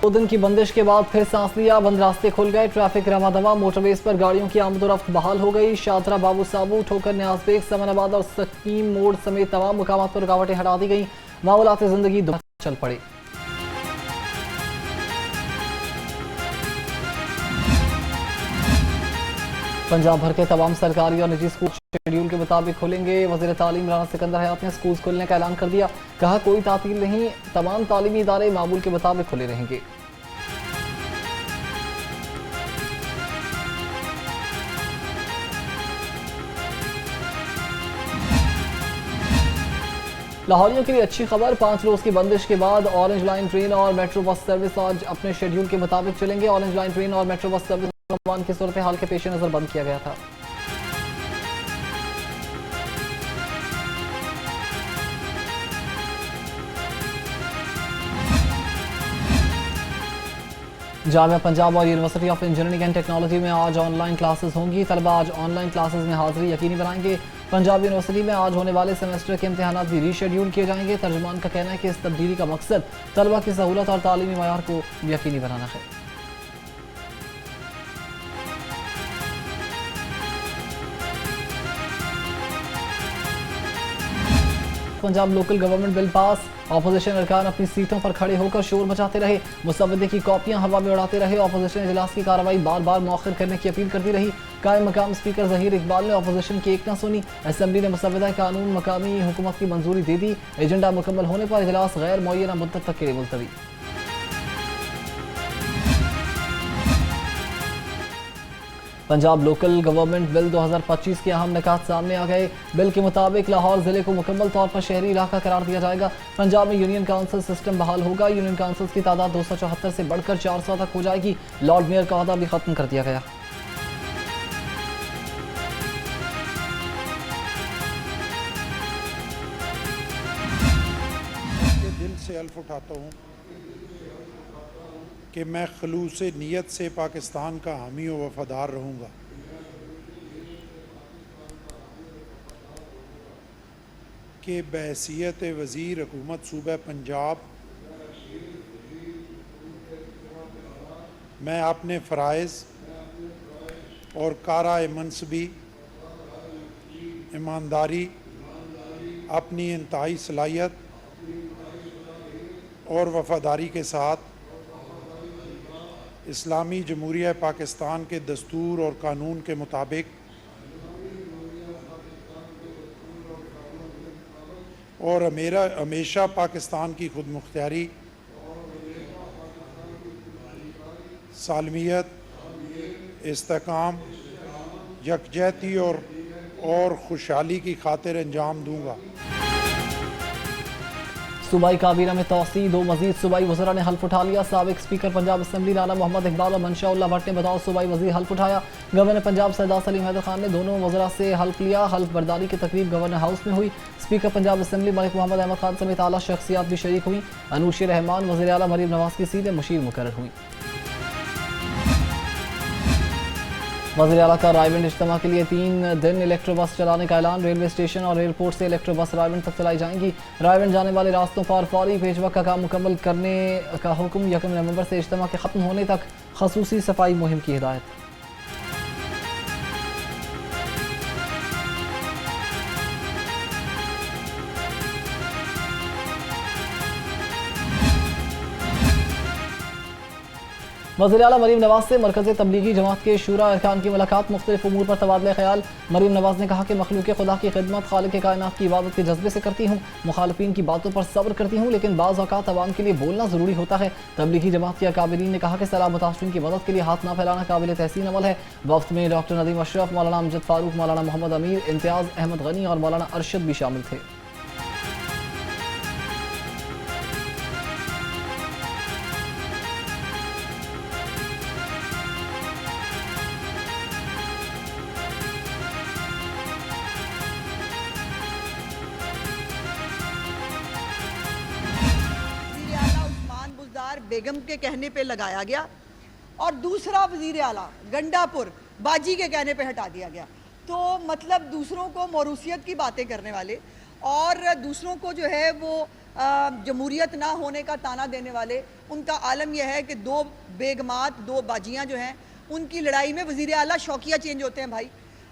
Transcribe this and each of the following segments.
2 दिन की बंदिश के बाद फिर सांस लिया, बंद रास्ते खुल गए, ट्रैफिक रवादवा, मोटरवेज पर गाड़ियों की आमदोरफ्त बहाल हो गई। शादरा, बाबू साबू, ठोकर, न्याज़बेग, समनाबाद और सकीम मोड़ समेत तमाम मुकामात पर रुकावटें हटा दी गई। मामूलात जिंदगी चल पड़े। पंजाब भर के तमाम सरकारी और निजी स्कूल शेड्यूल के मुताबिक खुलेंगे। वज़ीर तालीम राना सिकंदर हयात ने स्कूल खोलने का ऐलान कर दिया। कहा, कोई तातील नहीं, तमाम तालीमी इदारे मामूल के मुताबिक खुले रहेंगे। लाहौरियों के लिए अच्छी खबर, 5 रोज की बंदिश के बाद ऑरेंज लाइन ट्रेन और मेट्रो बस सर्विस आज अपने शेड्यूल के मुताबिक चलेंगे। ऑरेंज लाइन ट्रेन और मेट्रो बस सर्विस रमजान की सूरत हाल के पेश नजर बंद किया गया था। जामिया पंजाब और university of engineering and technology में आज ऑनलाइन क्लासेस होंगी। तलबा आज ऑनलाइन क्लासेस में हाजिरी यकीनी बनाएंगे। पंजाब यूनिवर्सिटी में आज होने वाले सेमेस्टर के इम्तिहानात भी रीशेड्यूल किए जाएंगे। तर्जुमान का कहना है कि इस तब्दीली का मकसद तलबा की सहूलत और तालीमी मयार को यकीनी बनाना है। Punjab local government bill pass, opposition अरकान अपनी सीटों पर खड़े होकर शोर मचाते रहे, मुसव्वदे की कॉपियां हवा में उड़ाते रहे। ऑपोजिशन इजलास की कार्रवाई बार बार मौखर करने की अपील करती रही। कायम मकाम स्पीकर जहीर इकबाल ने ऑपोजिशन की एक न सुनी। असेंबली ने मुसव्वदा कानून मकामी हुकूमत की मंजूरी दे दी। एजेंडा मुकम्मल होने पर इजलास गैर मुअय्यना मुद्दत तक के लिए मुलतवी। पंजाब लोकल गवर्नमेंट बिल 2025 के अहम निकात सामने आ गए। बिल के मुताबिक लाहौर जिले को मुकम्मल तौर पर शहरी इलाका करार दिया जाएगा। पंजाब में यूनियन काउंसिल सिस्टम बहाल होगा। यूनियन काउंसिल की तादाद 274 से बढ़कर 400 तक हो जाएगी। लॉर्ड मेयर का अहदा भी खत्म कर दिया गया। दिल से अल्फ उठाता हूँ कि मैं खलूस नीयत से पाकिस्तान का हामी व वफादार रहूँगा। कि बहैसियत वज़ीर हुकूमत सूबा पंजाब मैं अपने फ़राइज़ और काराए मनसबी ईमानदारी, अपनी इंतहाई सलाहियत और वफादारी के साथ इस्लामी जमहूरिया पाकिस्तान के दस्तूर और कानून के मुताबिक और हमेशा पाकिस्तान की खुद मुख्तियारी, सालमियत, इस्तेकाम, यकजहती और खुशहाली की खातिर अंजाम दूँगा। सूबाई काबीना में तोसी, 2 मजीद सूबाई वज़रा ने हल्फ उठा लिया। साबिक स्पीकर पंजाब असम्बली राना मोहम्मद इकबाल और मंशा भट्ट ने बताओ सूबाई वज़ीर हल्फ उठाया। गवर्नर पंजाब सरदार सलीम हैदर खान ने दोनों वज़रा से हल्फ लिया। हल्फ बर्दारी की तकरीब गवर्नर हाउस में हुई। स्पीकर पंजाब असम्बली मलिक मोहम्मद अहमद खान समेत आला शख्सियात भी शरीक हुई। अनूशी रहमान वज़ीर आला मरीम नवाज की सीधे मुशीर मुकर्रर हुई। वज़ीर आला का रायविंड इज्तिमा के लिए 3 दिन इलेक्ट्रो बस चलाने का ऐलान। रेलवे स्टेशन और एयरपोर्ट से इलेक्ट्रो बस रायविंड तक चलाई जाएंगी। रायविंड जाने वाले रास्तों पर फौरी पेशवा का काम मुकम्मल करने का हुक्म। 1 नवंबर से इज्तिमा के ख़त्म होने तक खसूसी सफाई मुहिम की हिदायत। वज़ीर आला मरीम नवाज से मरकज़ तबलीगी जमात के शूरा अरकान की मुलाकात। मुख्तलिफ उमूर पर तबादला ख्याल। मरीम नवाज ने कहा कि मखलूक खुदा की खिदमत खालिक कायनात की इबादत के जज्बे से करती हूँ। मुखालिफिन की बातों पर सब्र करती हूँ, लेकिन बाज़ औक़ात अवाम के लिए बोलना ज़रूरी होता है। तबलीगी जमात के अकाबिरीन ने कहा कि सलाह मुतासरीन की मदद के लिए हाथ ना फैलाना काबिल तहसीन अमल है। वफ्द में डॉक्टर नदीम अशरफ, मौलाना अमजद फारूक, मौलाना मोहम्मद अमीर, इम्तियाज़ अहमद गनी और मौलाना अरशद भी शामिल थे। बेगम के कहने पे लगाया गया और दूसरा वजीर आला गंडापुर बाजी के कहने पे हटा दिया गया। तो मतलब दूसरों को मौरूसियत की बातें करने वाले और दूसरों को जो है वो जमहूरियत ना होने का ताना देने वाले, उनका आलम यह है कि दो बेगमात, दो बाजियाँ जो हैं, उनकी लड़ाई में वज़ीर आला शौकिया चेंज होते हैं भाई।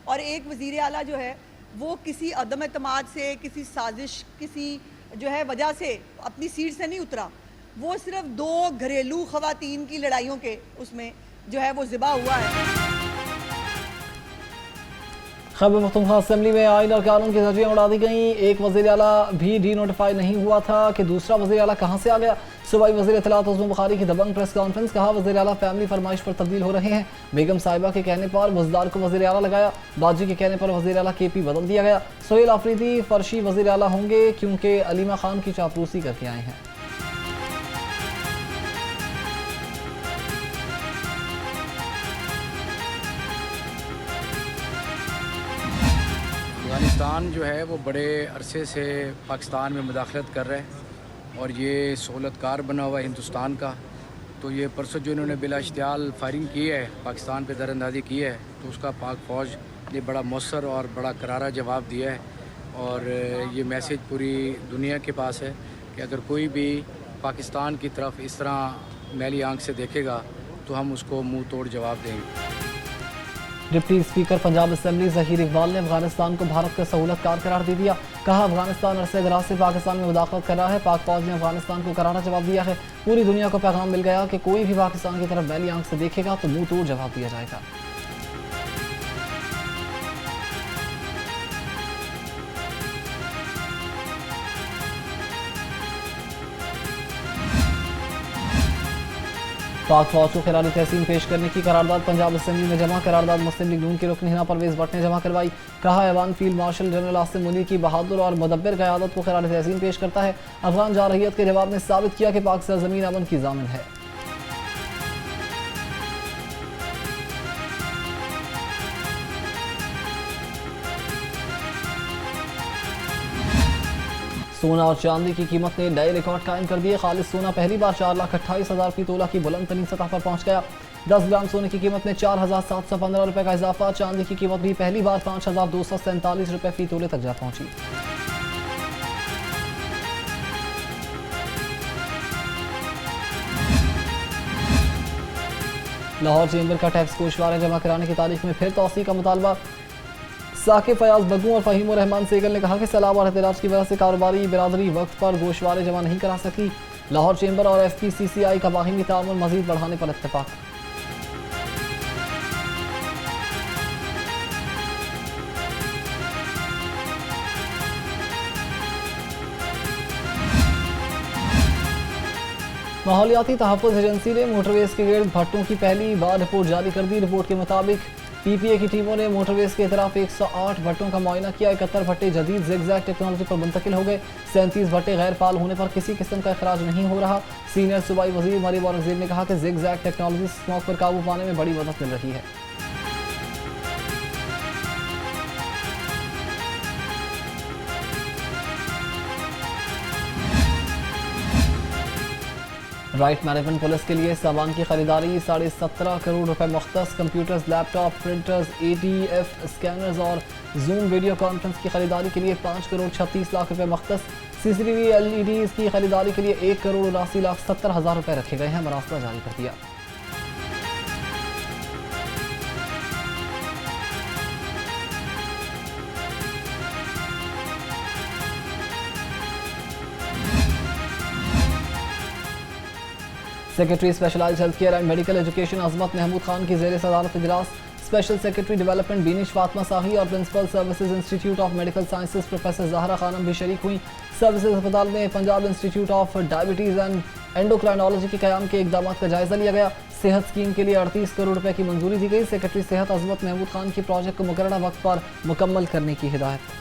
और एक वज़ीर आला जो है वो किसी अदम एतमाद से, किसी साजिश, किसी जो है वजह से अपनी सीट से नहीं उतरा, वो सिर्फ दो घरेलू ख़वातीन की लड़ाइयों के उसमें जो है वो ज़िबा हुआ है। खैबर पख्तूनख्वा असेंबली में आइन और कानून की धज्जियां उड़ा दी गई। एक वज़ीर आला भी डी नोटिफाई नहीं हुआ था कि दूसरा वज़ीर आला कहाँ से आ गया। सूबाई वज़ीर इत्तलात उस्मान बुखारी की दबंग प्रेस कॉन्फ्रेंस, कहा वज़ीर आला फैमिली फरमाइश पर तब्दील हो रहे हैं। बेगम साहिबा के कहने पर बुज़दार को वज़ीर आला लगाया, बाजी के कहने पर वज़ीर आला KP बदल दिया गया। सोहेल आफरीदी फर्शी वज़ीर आला होंगे क्योंकि अलीमा खान की चापलूसी करके आए हैं। अफ़गानिस्तान जो है वो बड़े अरसे से पाकिस्तान में मुदाखलत कर रहा है और ये सहूलतकार बना हुआ है हिंदुस्तान का। तो ये परसों जो इन्होंने बिला इश्तियाल फायरिंग की है, पाकिस्तान पे दरअंदाजी की है, तो उसका पाक फ़ौज ने बड़ा मौसर और बड़ा करारा जवाब दिया है। और ये मैसेज पूरी दुनिया के पास है कि अगर कोई भी पाकिस्तान की तरफ इस तरह मैली आंख से देखेगा तो हम उसको मुँह तोड़ जवाब देंगे। Deputy speaker Punjab assembly Zaheer Iqbal ने अफगानिस्तान को भारत का सहूलतकार करार दे दिया। कहा अफगानिस्तान अरसे दराज से पाकिस्तान में मुदाखलत कर रहा है, पाक फौज ने अफगानिस्तान को करारा जवाब दिया है। पूरी दुनिया को पैगाम मिल गया कि कोई भी पाकिस्तान की तरफ मैली आंख से देखेगा तो मुंह तोड़ जवाब दिया जाएगा। पाक फौज को खिलाड़ी तहसीन पेश करने की करारदाद पंजाब असेंबली में जमा। करारदाद मुस्लिम लीग नून के रुकन हिना परवेज भट्ट ने जमा करवाई। कहा ऐवान field marshal general Asim Munir की बहादुर और मुदब्बिर क़यादत को खिलाड़ी तहसीन पेश करता है। अफगान जारहियत के जवाब में साबित किया कि पाक सरजमीन अमन की ज़ामिन है। सोना और चांदी की कीमत ने नए रिकॉर्ड कायम कर दिए। खालिद सोना पहली बार 4,28,000 फी तोला की बुलंद तरीन सतह पर पहुंच गया। 10 ग्राम सोने की कीमत में 4,715 रुपए का इजाफा। चांदी की कीमत भी पहली बार 5,247 रुपए फी तोले तक जा पहुंची। लाहौर चेंबर का टैक्स गोशवारे जमा कराने की तारीख में फिर तौसी का मुतालबा। साकिब फयाज बग्गू और फ़हीम रहमान सेगल ने कहा कि सैलाब और एहतजाज की वजह से कारोबारी बिरादरी वक्त पर गोशवारे जमा नहीं करा सकी। लाहौर चेंबर और FPCCI का बाहिमी तामुन मजीद बढ़ाने पर इत्तेफाक। माहौलियाती तहफ़्फ़ुज़ एजेंसी ने मोटरवेज के गिर्द भट्टों की पहली बार रिपोर्ट जारी कर दी। रिपोर्ट के मुताबिक PPA की टीमों ने मोटरवेज के तरफ 108 भट्टों का मुआयना किया। 71 भट्टे जदीद ज़िगज़ैग टेक्नोलॉजी पर मुंतकिल हो गए। 37 भट्टे गैर फाल होने पर किसी किस्म का इखराज नहीं हो रहा। सीनियर सूबाई वज़ीर मरीम औरंगज़ेब ने कहा कि ज़िगज़ैग टेक्नोलॉजी स्मोक पर काबू पाने में बड़ी मदद मिल रही है। राइट मैनेजमेंट पुलिस के लिए सामान की खरीदारी 17.5 करोड़ रुपए मुख्तस। Computers, laptops, printers, ATF scanners और जूम वीडियो कॉन्फ्रेंस की खरीदारी के लिए 5 करोड़ 36 लाख रुपए मुख्तस। CCTV LEDs की खरीदारी के लिए 1 करोड़ 79,70,000 रुपए रखे गए हैं। मरासला जारी कर दिया। Secretary specialised health care and medical education Azmat Mahmood Khan की ज़ेर सदारत इजलास special secretary development Binish Fatima Sahi और principal services institute of medical sciences professor Zahra Khanum भी शरीक हुई। सर्विसेज अस्पताल में Punjab institute of diabetes and endocrinology के क़याम के इकदाम का जायजा लिया गया। सेहत स्कीम के लिए 38 करोड़ रुपए की मंजूरी दी गई। सेक्रेटरी सेहत अजमत महमूद खान की प्रोजेक्ट को मुकर्ररा वक्त पर मुकम्मल करने की हिदायत।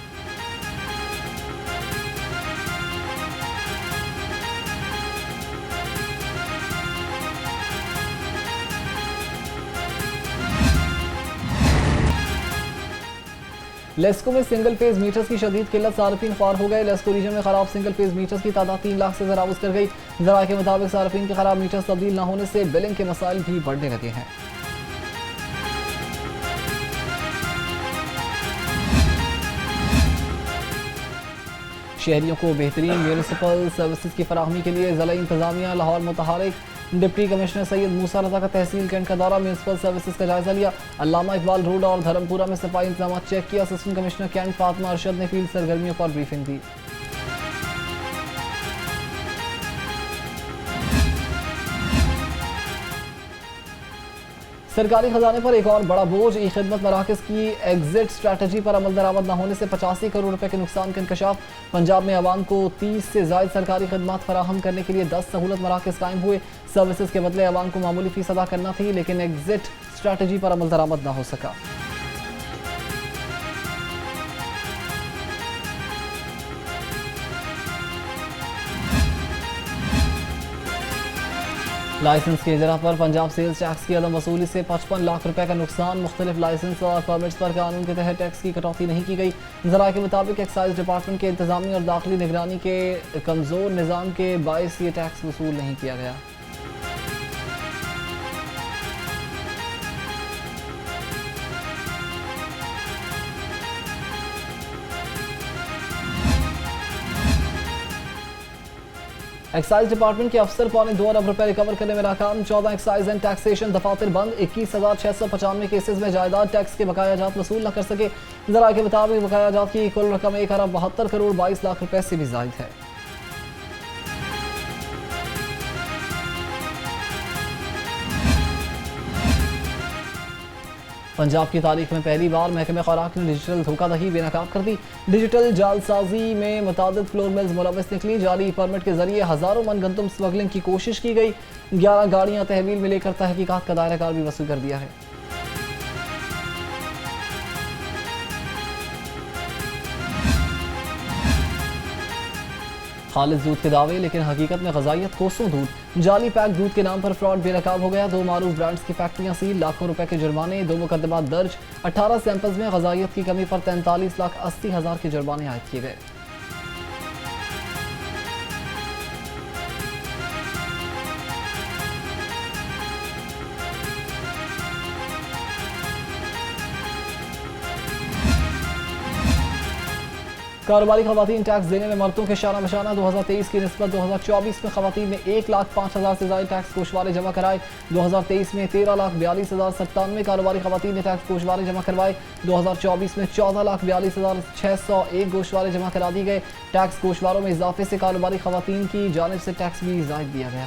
लेस्को में सिंगल फेज मीटर्स की शदीद किल्लत, सार्फिन ख्वार हो गए। लेस्को रीजन में खराब सिंगल फेज मीटर्स की तादाद 3 लाख से तजावुज़ कर गई। ज़रा के मुताबिक सार्फिन के खराब मीटर्स तब्दील न होने से बिलिंग के मसाइल भी बढ़ने लगे हैं। शहरियों को बेहतरीन म्यूनिसिपल सर्विसेज की फराहमी के लिए ज़िला इंतजामिया लाहौर मुतहरिक डिप्टी कमिश्नर सैयद मूसा रज़ा का तहसील कैंट का दौरा, म्यूनिसिपल सर्विसेज का जायजा लिया। अल्लामा इकबाल रोड और धर्मपुरा में सफाई इंतजाम चेक किया। Assistant commissioner cantt Fatima Arshad ने फील्ड सरगर्मियों पर ब्रीफिंग दी। सरकारी खजाने पर एक और बड़ा बोझ, ई खिदमत मराकज़ की एग्जिट स्ट्रैटेजी पर अमल दरामद न होने से 85 करोड़ रुपए के नुकसान का इंकशाफ। पंजाब में आवाम को 30 से ज़ायद सरकारी खदमात फराहम करने के लिए 10 सहूलत मराकज़ कायम हुए। सर्विसेज के बदले आवाम को मामूली फीस अदा करना थी, लेकिन एग्जिट स्ट्रैटेजी पर अमल दरामद न हो सका। लाइसेंस की इजरा पर पंजाब सेल्स टैक्स की अदम वसूली से 55 लाख रुपए का नुकसान। मुख्तलिफ लाइसेंस और परमिट्स पर कानून के तहत टैक्स की कटौती नहीं की गई। ज़राए के मुताबिक एक्साइज डिपार्टमेंट के इंतजामी और दाखिली निगरानी के कमज़ोर निज़ाम के बायस ये टैक्स वसूल नहीं किया गया। एक्साइज डिपार्टमेंट के अफसर 2.25 अरब रुपए रिकवर करने में नाकाम। 14 एक्साइज एंड टैक्सेशन दफातर बंद। 21,695 केसेज में जायदाद टैक्स के बकाया जात वसूल न कर सके। ज़राए के मुताबिक बकाया जात की कुल रकम 1 अरब 72 करोड़ 22 लाख रुपए से भी ज़ायद है। पंजाब की तारीख में पहली बार महकमे खुराक ने डिजिटल धोखाधड़ी बेनकाब कर दी। डिजिटल जालसाजी में मुतादिद फ्लोर मिल्स मुलविस निकली। जाली परमिट के जरिए हज़ारों मन गंदम स्मगलिंग की कोशिश की गई। 11 गाड़ियां तहवील में लेकर तहकीकात का दायरा कार भी वसूल कर दिया है। खालिद दूध के दावे, लेकिन हकीकत में ग़ज़ाइयत कोसों दूर। जाली पैक दूध के नाम पर फ्रॉड बेनकाब हो गया। 2 मारूफ ब्रांड्स की फैक्ट्रियां सील, लाखों रुपए के जुर्माने, 2 मुकदमात दर्ज। 18 सैंपल्स में ग़ज़ाइयत की कमी पर 43,80,000 के जुर्माने आयद किए गए। कारोबारी खवातीन टैक्स देने में मर्दों के शाना बशाना। 2023 की निस्बत 2024 में खवातीन ने 1,05,000 से ज़ायद टैक्स कोशवारे जमा कराए। 2023 में 13,42,097 कारोबारी खवातीन ने टैक्स गोशवारे जमा करवाए। 2024 में 14,42,601 गोशवारे जमा करा दिए गए। टैक्स गोशवारों में इजाफे से कारोबारी खवातीन की जानिब से टैक्स भी ज़ायद दिया गया।